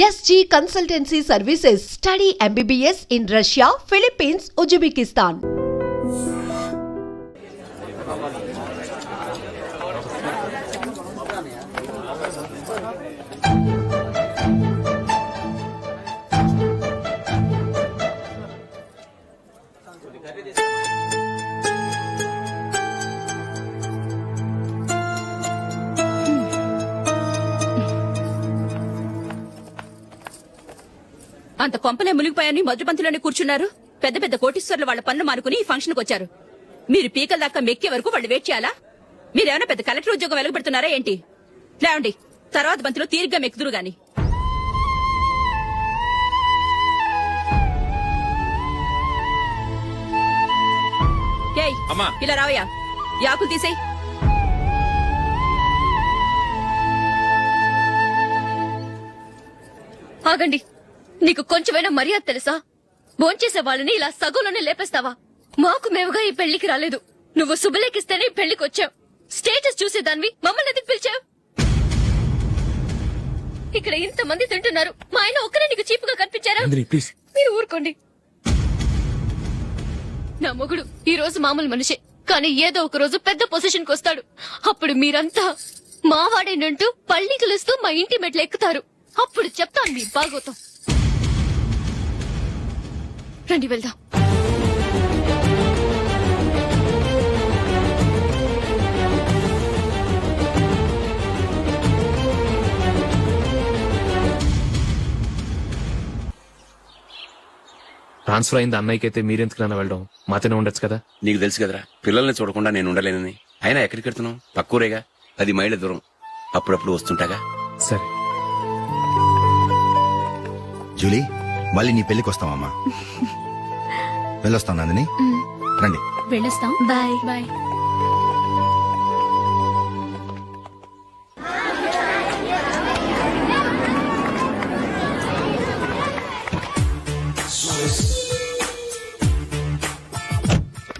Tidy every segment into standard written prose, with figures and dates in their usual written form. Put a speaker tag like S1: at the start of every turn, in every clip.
S1: SG Consultancy Services. Study MBBS in Russia, Philippines, Uzbekistan.
S2: అంత కొంపలే మునిగిపోయాని మధురపంతిలోనే కూర్చున్నారు. పెద్ద పెద్ద కోటీశ్వర్లు వాళ్ళ పనులు మానుకుని ఈ ఫంక్షన్ కు వచ్చారు. మీరు పీకల దాకా మెక్కే వరకు వాళ్ళు వెయిట్ చేయాలా? మీరేమైనా పెద్ద కలెక్టర్ ఉద్యోగం వెలగబెడుతున్నారా ఏంటి? లేవండి, తర్వాత బంతిలో తీరిగ్గా మెక్కుదురు గాని. ఇలా రావయ్యా, యాకులు తీసేయ్. ఆగండి, నీకు కొంచెమైనా మర్యాద తెలుసా? భోంచేసే వాళ్ళని ఇలా సగంలోనే లేపేస్తావా? మాకు మేముగా ఈ పెళ్లికి రాలేదు. నువ్వు శుభలేఖిస్తేనే ఈ పెళ్లికి వచ్చావు. స్టేటస్ చూసేదానివి మమ్మల్ని ఎందుకు పిలిచావు? ఇక్కడ ఇంతమంది తింటున్నారు, మా ఆయన ఒక్కరే నీకు చీపుగా కనిపించారా? మీరు ఊరుకోండి. నా మొగుడు ఈ రోజు మామూలు మనిషే, కానీ ఏదో ఒక రోజు పెద్ద పొజిషన్ కు వస్తాడు. అప్పుడు మీరంతా మావాడేనంటూ పళ్ళి కలుస్తూ మా ఇంటి మెట్లు ఎక్కుతారు. అప్పుడు చెప్తాను మీ బాగోతం. రండి వెళ్దాం.
S3: ట్రాన్స్ఫర్ అయింది అన్నయ్యకైతే మీరెందుకు వెళ్ళడం? మాతోనే ఉండొచ్చు కదా.
S4: నీకు తెలుసు కదరా, పిల్లల్ని చూడకుండా నేను ఉండలేనని. అయినా ఎక్కడికి వెళ్తున్నావు? పక్కూరేగా, 10 మైళ్ళ దూరం. అప్పుడప్పుడు వస్తుంటాగా.
S3: సరే
S5: జూలీ, మళ్ళీ నీ పెళ్లికి వస్తామమ్మా. వెళ్ళొస్తాం నందిని, రండి.
S2: వెళ్ళొస్తాం. Bye bye.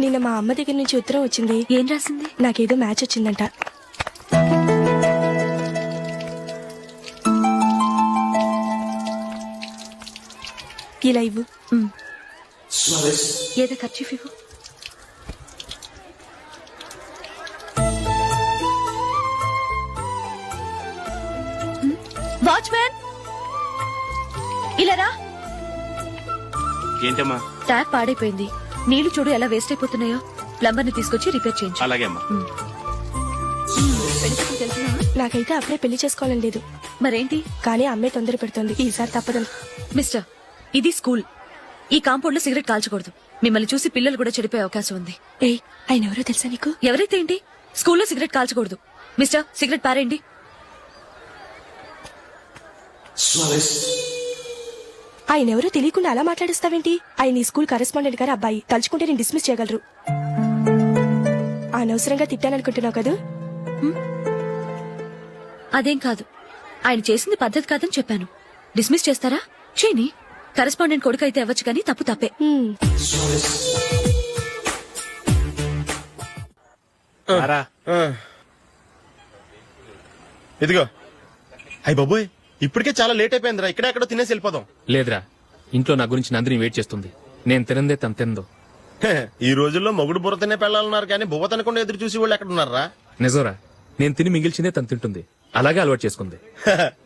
S6: నిన్న మా అమ్మ దగ్గర నుంచి ఉత్తరం వచ్చింది.
S2: ఏం రాసింది?
S6: నాకేదో మ్యాచ్ వచ్చిందంట. ఇలా ఇవ్వు.
S2: ఏదో ఖర్చు ఇవ్వు. వాచ్మ్యాన్, ఇలా రా.
S4: ఏంటమ్మా?
S2: ట్యాప్ పాడైపోయింది. నీళ్లు చూడు ఎలా వేస్ట్ అయిపోతున్నాయో. ప్లంబర్ ని తీసుకొచ్చి రిపేర్ చేయించు.
S4: అలాగే అమ్మా.
S6: నాకైతే అప్పుడే పెళ్లి చేసుకోవాలని లేదు.
S2: మరేంటి?
S6: కానీ అమ్మే తొందర పెడుతోంది. ఈసారి తప్పదని.
S2: మిస్టర్, ఇది స్కూల్. ఈ కాంపౌండ్ లో సిగరెట్ కాల్చకూడదు. మిమ్మల్ని చూసి పిల్లలు కూడా చెడిపోయే అవకాశం ఉంది.
S6: ఏయ్, ఆయన ఎవరో తెలుసా నీకు?
S2: ఎవరైతే ఏంటి, స్కూల్లో సిగరెట్ కాల్చకూడదు. మిస్టర్, సిగరెట్ పారేయండి.
S6: ఆయన ఎవరో తెలియకుండా అలా మాట్లాడిస్తావేంటి? ఆయన ఈ స్కూల్ కరెస్పాండెంట్ గారు అబ్బాయి. తలుచుకుంటే నేను డిస్మిస్ చేయగలరు. అనవసరంగా తిట్టాననుకుంటున్నావు కదా?
S2: అదేం కాదు, ఆయన చేసింది పద్ధతి కాదని చెప్పాను. డిస్మిస్ చేస్తారా? చేయని. కరెస్పాండెంట్ కొడుకు అయితే అవ్వచ్చు, కానీ తప్పు తప్పే.
S7: ఇదిగో. అయ్య బాబోయ్, ఇప్పటికే చాలా లేట్ అయిపోయిందిరా. ఇక్కడెక్కడో తినేసి వెళ్ళిపోదాం.
S3: లేదురా, ఇంట్లో నా గురించి నందిని వెయిట్ చేస్తుంది. నేను తినందే తను తిందో.
S7: ఈ రోజుల్లో మొగుడు బుర్ర తినే పెళ్ళాలన్నారు, కానీ బువ్వ తినకుండా ఎదురు చూసి వాళ్ళు ఎక్కడ ఉన్నారా?
S3: నిజంరా, నేను తిని మిగిల్చిందే తను తింటుంది. అలాగే అలవాటు చేసుకుంది.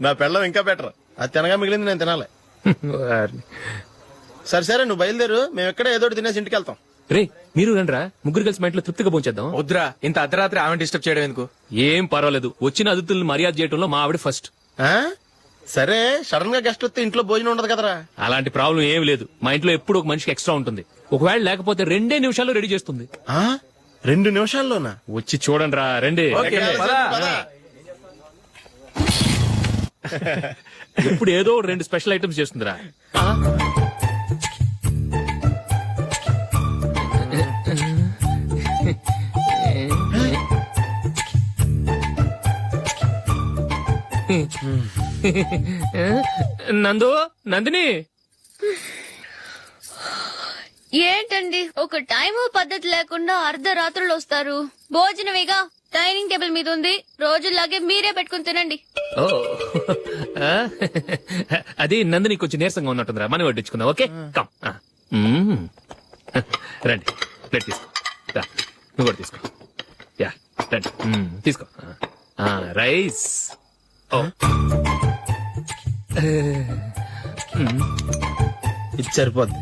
S7: నా పెళ్ళం ఇంకా బెటర్. అది తినగా మిగిలింది నేను తినాలి. సరే సరే, నువ్వు బయలుదేరు. మేము ఎక్కడ ఏదో తినేసి ఇంటికి వెళ్తాం.
S3: రే, మీరు రండిరా, ముగ్గురు కలిసి మా ఇంట్లో తృప్తిగా పోంచేద్దాం.
S8: వద్దురా, ఇంత అర్ధరాత్రి ఆమె డిస్టర్బ్ చేయడం ఎందుకు?
S3: ఏం పర్వాలేదు, వచ్చిన అతిథులను మర్యాద చేయడంలో మా ఆవిడ ఫస్ట్.
S7: సరే, సడన్ గా గెస్ట్ వస్తే ఇంట్లో భోజనం ఉండదు కదరా.
S3: అలాంటి ప్రాబ్లం ఏం లేదు. మా ఇంట్లో ఎప్పుడు ఒక మనిషికి ఎక్స్ట్రా ఉంటుంది. ఒకవేళ లేకపోతే 2 నిమిషాల్లో రెడీ చేస్తుంది.
S7: 2 నిమిషాల్లోనా?
S3: వచ్చి చూడండి రా, రండి. ఇప్పుడు ఏదో 2 స్పెషల్ ఐటమ్స్ చేస్తుందిరా. నందిని,
S2: ఏంటండి ఒక టైము పద్ధతి లేకుండా అర్ధరాత్రులు వస్తారు? భోజనమేగా,
S9: డైనింగ్ టేబుల్ మీద ఉంది. రోజులాగే మీరే పెట్టుకుని తినండి.
S3: ఓ ఆ? అది నందిని కొంచెం నీరసంగా ఉన్నట్టుందిరా మనం వడ్డించుకుందాం. ఓకే కమ్ ఆ. మ్మ్. రండి ప్లేట్ తీసుకో రా, నువ్వు కూడా తీసుకో. యా రండి తీసుకో. రైస్. ఓ
S7: ఇది సరిపోద్ది.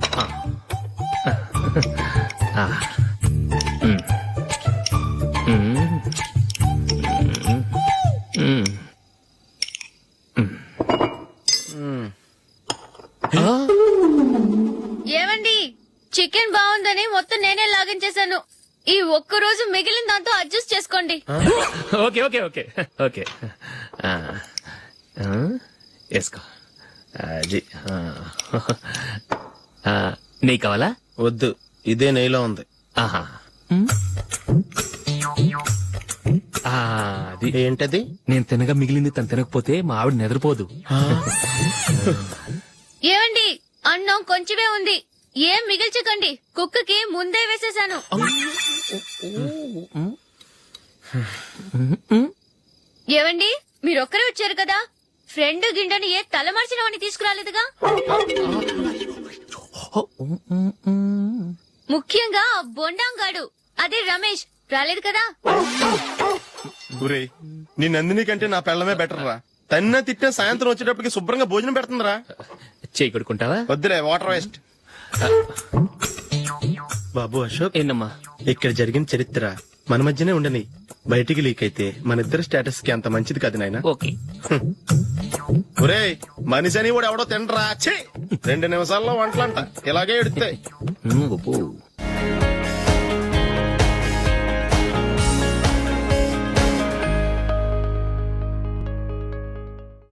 S9: ఏమండి, చికెన్ బాగుందని మొత్తం నేనే లాగించేశాను. ఈ ఒక్క రోజు మిగిలిన దాంతో అడ్జస్ట్ చేసుకోండి.
S3: ఓకే ఓకే ఓకే ఓకే వేసుకో. అది నెయ్యి కావాలా?
S7: వద్దు, ఇదే నెయ్యిలో ఉంది.
S3: ఆహా. అది
S7: ఏంటది?
S3: నేను తినగా మిగిలింది తను తినకపోతే మా ఆవిడ నిద్రపోదు.
S9: ఏమండి, అన్నం కొంచెమే ఉంది. ఏం మిగిల్చకండి, కుక్కకి ముందే వేసేశాను. ఏవండి, మీరొక్కరే వచ్చారు కదా, ఫ్రెండ్ గిండెని ఏ తలమార్చిన వాడిని తీసుకురాలేదుగా. ముఖ్యంగా ఆ బొండాంగాడు, అదే రమేష్ రాలేదు కదా.
S7: ఊరే, నీ నందిని కంటే నా పెళ్ళమే బెటర్ రా. తన్న తిట్టిన సాయంత్రం వచ్చేటప్పటికి శుభ్రంగా భోజనం పెడుతుందిరా.
S3: చేయి కొడుకుంటావా?
S7: వద్దులే, వాటర్ వేస్ట్. బాబు అశోక్,
S3: ఏంటమ్మా?
S7: ఇక్కడ జరిగిన చరిత్ర మన మధ్యనే ఉండని, బయటికి లీక్ అయితే మన ఇద్దరు స్టేటస్ కి అంత మంచిది కాదు నాయన.
S3: ఓకే.
S7: ఒరే, మనిషి అని కూడా ఎవడో తినరా. 2 నిమిషాల్లో వంటలంట ఇలాగే ఎడుతాయి.
S3: అబ్బో.